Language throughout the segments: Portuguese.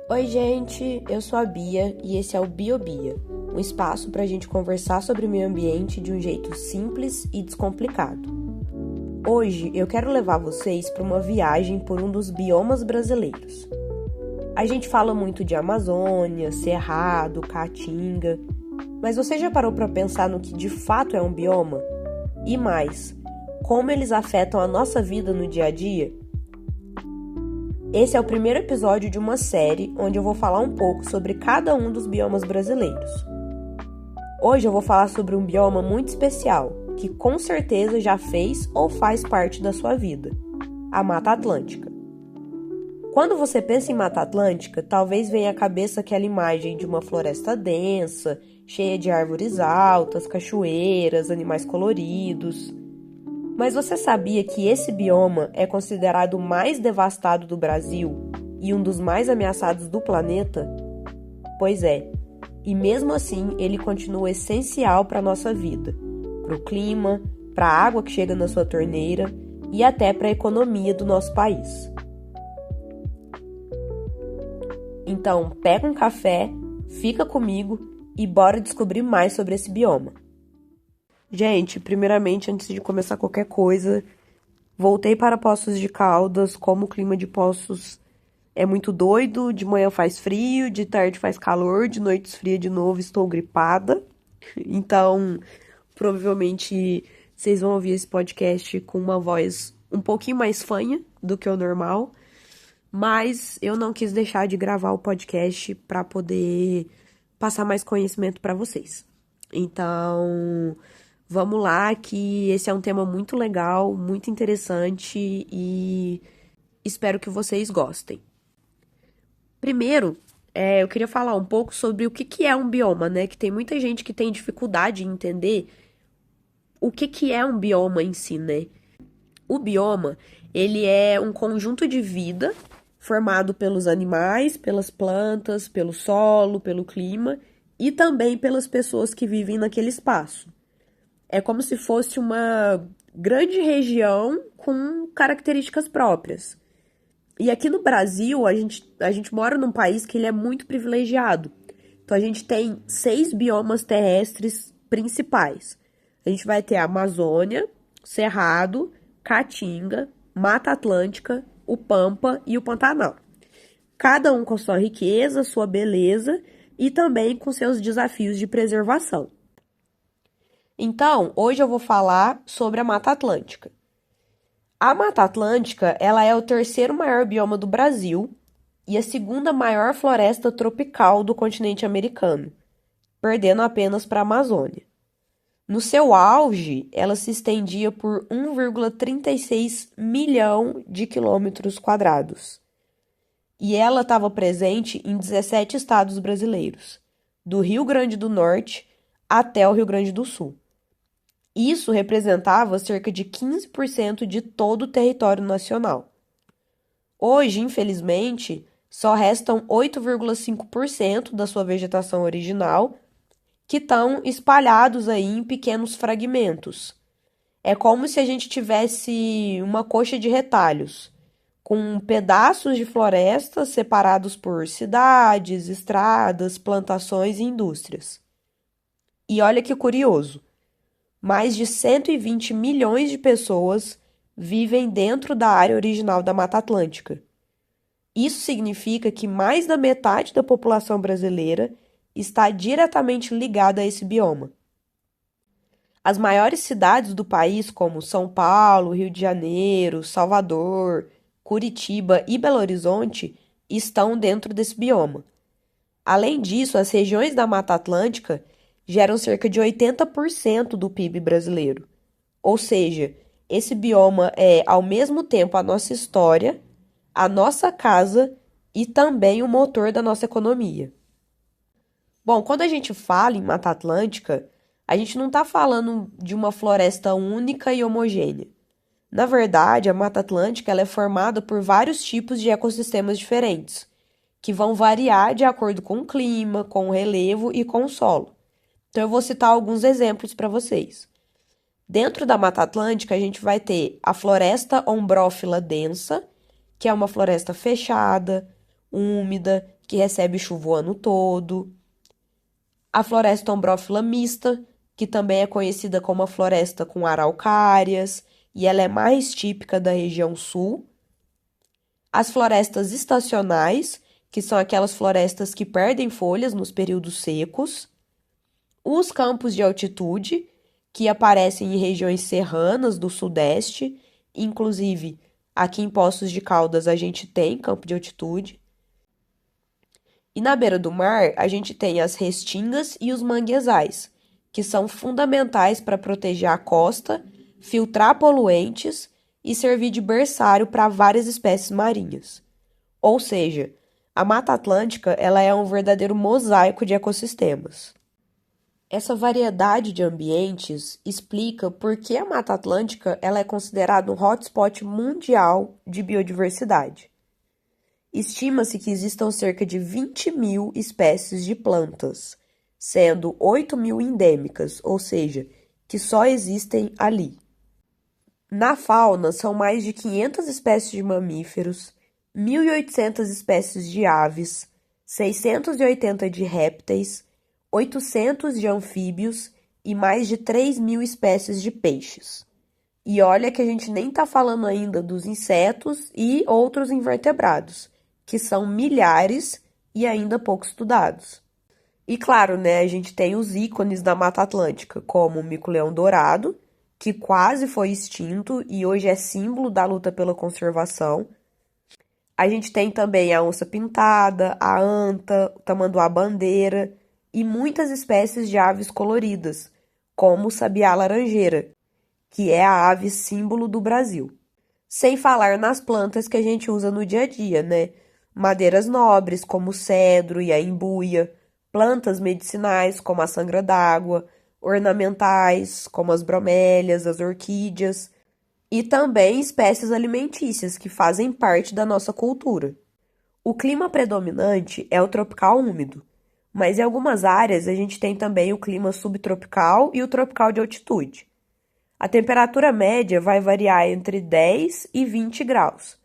Oi, gente, eu sou a Bia e esse é o BioBia, um espaço para a gente conversar sobre o meio ambiente de um jeito simples e descomplicado. Hoje eu quero levar vocês para uma viagem por um dos biomas brasileiros. A gente fala muito de Amazônia, Cerrado, Caatinga, mas você já parou para pensar no que de fato é um bioma? E mais, como eles afetam a nossa vida no dia a dia? Esse é o primeiro episódio de uma série onde eu vou falar um pouco sobre cada um dos biomas brasileiros. Hoje eu vou falar sobre um bioma muito especial, que com certeza já fez ou faz parte da sua vida, a Mata Atlântica. Quando você pensa em Mata Atlântica, talvez venha à cabeça aquela imagem de uma floresta densa, cheia de árvores altas, cachoeiras, animais coloridos. Mas você sabia que esse bioma é considerado o mais devastado do Brasil e um dos mais ameaçados do planeta? Pois é, e mesmo assim ele continua essencial para a nossa vida, para o clima, para a água que chega na sua torneira e até para a economia do nosso país. Então, pega um café, fica comigo e bora descobrir mais sobre esse bioma. Gente, primeiramente, antes de começar qualquer coisa, voltei para Poços de Caldas, como o clima de Poços é muito doido, de manhã faz frio, de tarde faz calor, de noite esfria de novo, estou gripada. Então, provavelmente vocês vão ouvir esse podcast com uma voz um pouquinho mais fanha do que o normal, mas eu não quis deixar de gravar o podcast para poder passar mais conhecimento para vocês. Então, vamos lá, que esse é um tema muito legal, muito interessante e espero que vocês gostem. Primeiro, eu queria falar um pouco sobre o que é um bioma, né? Que tem muita gente que tem dificuldade em entender o que é um bioma em si, né? O bioma, ele é um conjunto de vida formado pelos animais, pelas plantas, pelo solo, pelo clima e também pelas pessoas que vivem naquele espaço. É como se fosse uma grande região com características próprias. E aqui no Brasil, a gente mora num país que ele é muito privilegiado. Então, a gente tem 6 biomas terrestres principais. A gente vai ter a Amazônia, Cerrado, Caatinga, Mata Atlântica, o Pampa e o Pantanal. Cada um com sua riqueza, sua beleza e também com seus desafios de preservação. Então, hoje eu vou falar sobre a Mata Atlântica. A Mata Atlântica, ela é o terceiro maior bioma do Brasil e a segunda maior floresta tropical do continente americano, perdendo apenas para a Amazônia. No seu auge, ela se estendia por 1,36 milhão de quilômetros quadrados. E ela estava presente em 17 estados brasileiros, do Rio Grande do Norte até o Rio Grande do Sul. Isso representava cerca de 15% de todo o território nacional. Hoje, infelizmente, só restam 8,5% da sua vegetação original que estão espalhados aí em pequenos fragmentos. É como se a gente tivesse uma coxa de retalhos, com pedaços de florestas separados por cidades, estradas, plantações e indústrias. E olha que curioso, mais de 120 milhões de pessoas vivem dentro da área original da Mata Atlântica. Isso significa que mais da metade da população brasileira está diretamente ligada a esse bioma. As maiores cidades do país, como São Paulo, Rio de Janeiro, Salvador, Curitiba e Belo Horizonte, estão dentro desse bioma. Além disso, as regiões da Mata Atlântica geram cerca de 80% do PIB brasileiro. Ou seja, esse bioma é, ao mesmo tempo, a nossa história, a nossa casa e também o motor da nossa economia. Bom, quando a gente fala em Mata Atlântica, a gente não está falando de uma floresta única e homogênea. Na verdade, a Mata Atlântica ela é formada por vários tipos de ecossistemas diferentes, que vão variar de acordo com o clima, com o relevo e com o solo. Então, eu vou citar alguns exemplos para vocês. Dentro da Mata Atlântica, a gente vai ter a floresta ombrófila densa, que é uma floresta fechada, úmida, que recebe chuva o ano todo. A floresta ombrófila mista, que também é conhecida como a floresta com araucárias, e ela é mais típica da região sul. As florestas estacionais, que são aquelas florestas que perdem folhas nos períodos secos. Os campos de altitude, que aparecem em regiões serranas do sudeste, inclusive aqui em Poços de Caldas a gente tem campo de altitude. E na beira do mar, a gente tem as restingas e os manguezais, que são fundamentais para proteger a costa, filtrar poluentes e servir de berçário para várias espécies marinhas. Ou seja, a Mata Atlântica ela é um verdadeiro mosaico de ecossistemas. Essa variedade de ambientes explica por que a Mata Atlântica ela é considerada um hotspot mundial de biodiversidade. Estima-se que existam cerca de 20.000 espécies de plantas, sendo 8.000 endêmicas, ou seja, que só existem ali. Na fauna, são mais de 500 espécies de mamíferos, 1.800 espécies de aves, 680 de répteis, 800 de anfíbios e mais de 3.000 espécies de peixes. E olha que a gente nem está falando ainda dos insetos e outros invertebrados, que são milhares e ainda pouco estudados. E claro, né, a gente tem os ícones da Mata Atlântica, como o mico-leão dourado, que quase foi extinto e hoje é símbolo da luta pela conservação. A gente tem também a onça-pintada, a anta, o tamanduá-bandeira e muitas espécies de aves coloridas, como o sabiá-laranjeira, que é a ave símbolo do Brasil. Sem falar nas plantas que a gente usa no dia a dia, né? Madeiras nobres, como o cedro e a embuia, plantas medicinais, como a sangra d'água, ornamentais, como as bromélias, as orquídeas, e também espécies alimentícias que fazem parte da nossa cultura. O clima predominante é o tropical úmido, mas em algumas áreas a gente tem também o clima subtropical e o tropical de altitude. A temperatura média vai variar entre 10 e 20 graus.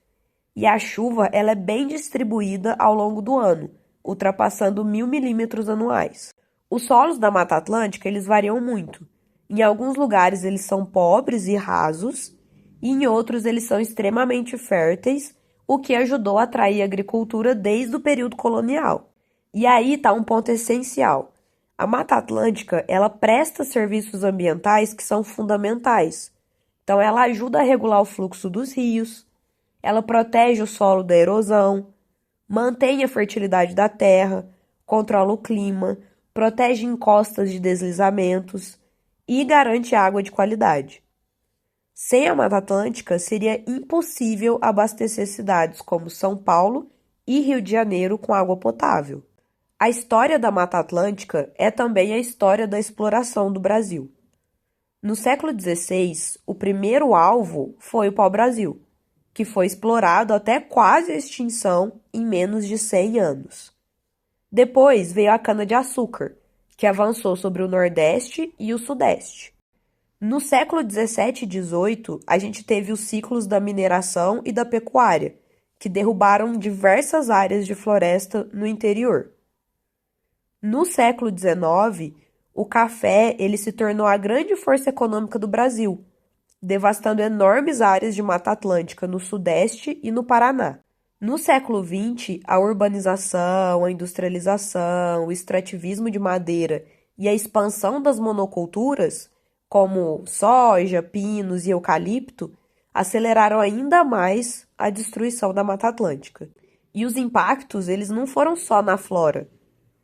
E a chuva ela é bem distribuída ao longo do ano, ultrapassando 1.000 milímetros anuais. Os solos da Mata Atlântica eles variam muito. Em alguns lugares eles são pobres e rasos, e em outros eles são extremamente férteis, o que ajudou a atrair a agricultura desde o período colonial. E aí está um ponto essencial. A Mata Atlântica ela presta serviços ambientais que são fundamentais. Então ela ajuda a regular o fluxo dos rios, ela protege o solo da erosão, mantém a fertilidade da terra, controla o clima, protege encostas de deslizamentos e garante água de qualidade. Sem a Mata Atlântica, seria impossível abastecer cidades como São Paulo e Rio de Janeiro com água potável. A história da Mata Atlântica é também a história da exploração do Brasil. No século XVI, o primeiro alvo foi o pau-brasil, que foi explorado até quase a extinção em menos de 100 anos. Depois veio a cana-de-açúcar, que avançou sobre o Nordeste e o Sudeste. No século XVII e XVIII, a gente teve os ciclos da mineração e da pecuária, que derrubaram diversas áreas de floresta no interior. No século XIX, o café ele se tornou a grande força econômica do Brasil, devastando enormes áreas de Mata Atlântica no Sudeste e no Paraná. No século XX, a urbanização, a industrialização, o extrativismo de madeira e a expansão das monoculturas, como soja, pinos e eucalipto, aceleraram ainda mais a destruição da Mata Atlântica. E os impactos, eles não foram só na flora.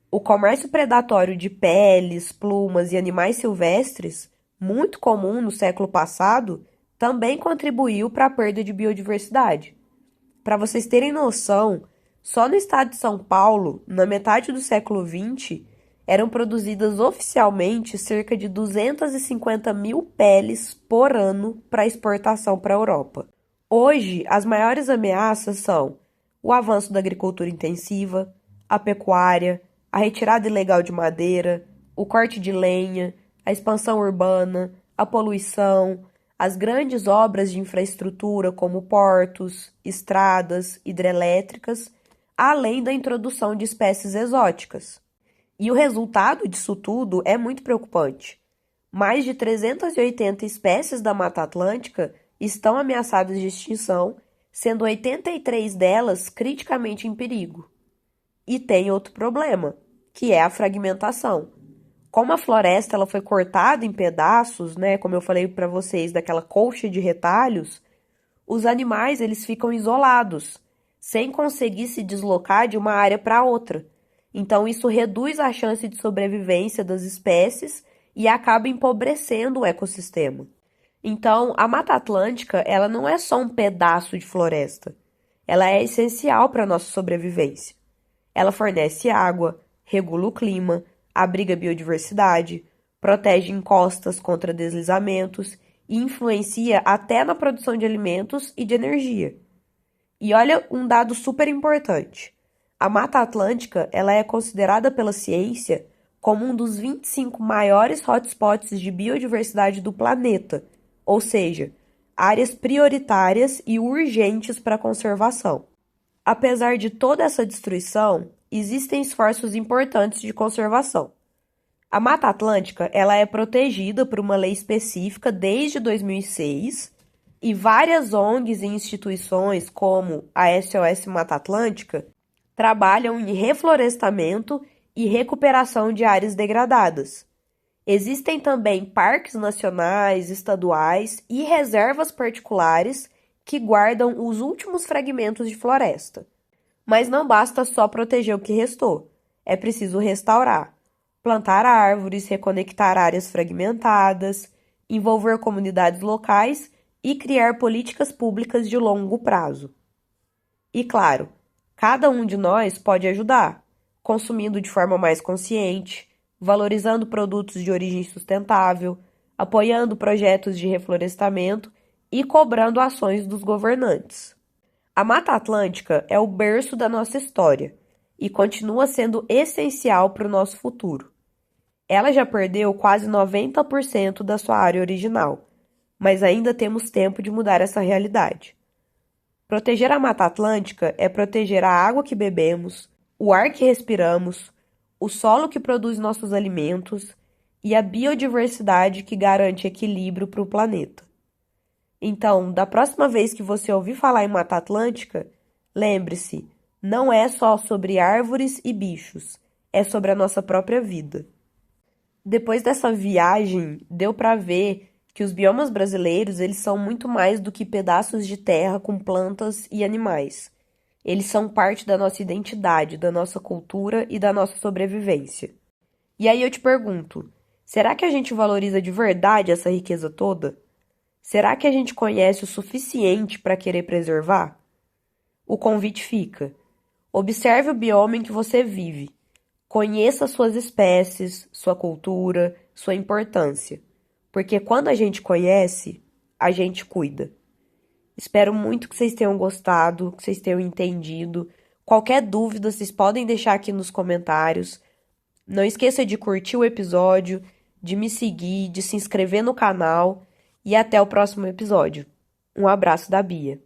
O comércio predatório de peles, plumas e animais silvestres, muito comum no século passado, também contribuiu para a perda de biodiversidade. Para vocês terem noção, só no estado de São Paulo, na metade do século XX, eram produzidas oficialmente cerca de 250.000 peles por ano para exportação para a Europa. Hoje, as maiores ameaças são o avanço da agricultura intensiva, a pecuária, a retirada ilegal de madeira, o corte de lenha, a expansão urbana, a poluição, as grandes obras de infraestrutura como portos, estradas, hidrelétricas, além da introdução de espécies exóticas. E o resultado disso tudo é muito preocupante. Mais de 380 espécies da Mata Atlântica estão ameaçadas de extinção, sendo 83 delas criticamente em perigo. E tem outro problema, que é a fragmentação. Como a floresta ela foi cortada em pedaços, né, como eu falei para vocês, daquela colcha de retalhos, os animais eles ficam isolados, sem conseguir se deslocar de uma área para outra. Então isso reduz a chance de sobrevivência das espécies e acaba empobrecendo o ecossistema. Então, a Mata Atlântica, ela não é só um pedaço de floresta. Ela é essencial para a nossa sobrevivência. Ela fornece água, regula o clima, abriga a biodiversidade, protege encostas contra deslizamentos e influencia até na produção de alimentos e de energia. E olha um dado super importante. A Mata Atlântica, ela é considerada pela ciência como um dos 25 maiores hotspots de biodiversidade do planeta, ou seja, áreas prioritárias e urgentes para a conservação. Apesar de toda essa destruição, existem esforços importantes de conservação. A Mata Atlântica ela é protegida por uma lei específica desde 2006 e várias ONGs e instituições, como a SOS Mata Atlântica, trabalham em reflorestamento e recuperação de áreas degradadas. Existem também parques nacionais, estaduais e reservas particulares que guardam os últimos fragmentos de floresta. Mas não basta só proteger o que restou, é preciso restaurar, plantar árvores, reconectar áreas fragmentadas, envolver comunidades locais e criar políticas públicas de longo prazo. E claro, cada um de nós pode ajudar, consumindo de forma mais consciente, valorizando produtos de origem sustentável, apoiando projetos de reflorestamento e cobrando ações dos governantes. A Mata Atlântica é o berço da nossa história e continua sendo essencial para o nosso futuro. Ela já perdeu quase 90% da sua área original, mas ainda temos tempo de mudar essa realidade. Proteger a Mata Atlântica é proteger a água que bebemos, o ar que respiramos, o solo que produz nossos alimentos e a biodiversidade que garante equilíbrio para o planeta. Então, da próxima vez que você ouvir falar em Mata Atlântica, lembre-se, não é só sobre árvores e bichos, é sobre a nossa própria vida. Depois dessa viagem, deu para ver que os biomas brasileiros eles são muito mais do que pedaços de terra com plantas e animais. Eles são parte da nossa identidade, da nossa cultura e da nossa sobrevivência. E aí eu te pergunto, será que a gente valoriza de verdade essa riqueza toda? Será que a gente conhece o suficiente para querer preservar? O convite fica. Observe o bioma em que você vive. Conheça suas espécies, sua cultura, sua importância. Porque quando a gente conhece, a gente cuida. Espero muito que vocês tenham gostado, que vocês tenham entendido. Qualquer dúvida, vocês podem deixar aqui nos comentários. Não esqueça de curtir o episódio, de me seguir, de se inscrever no canal e até o próximo episódio. Um abraço da Bia.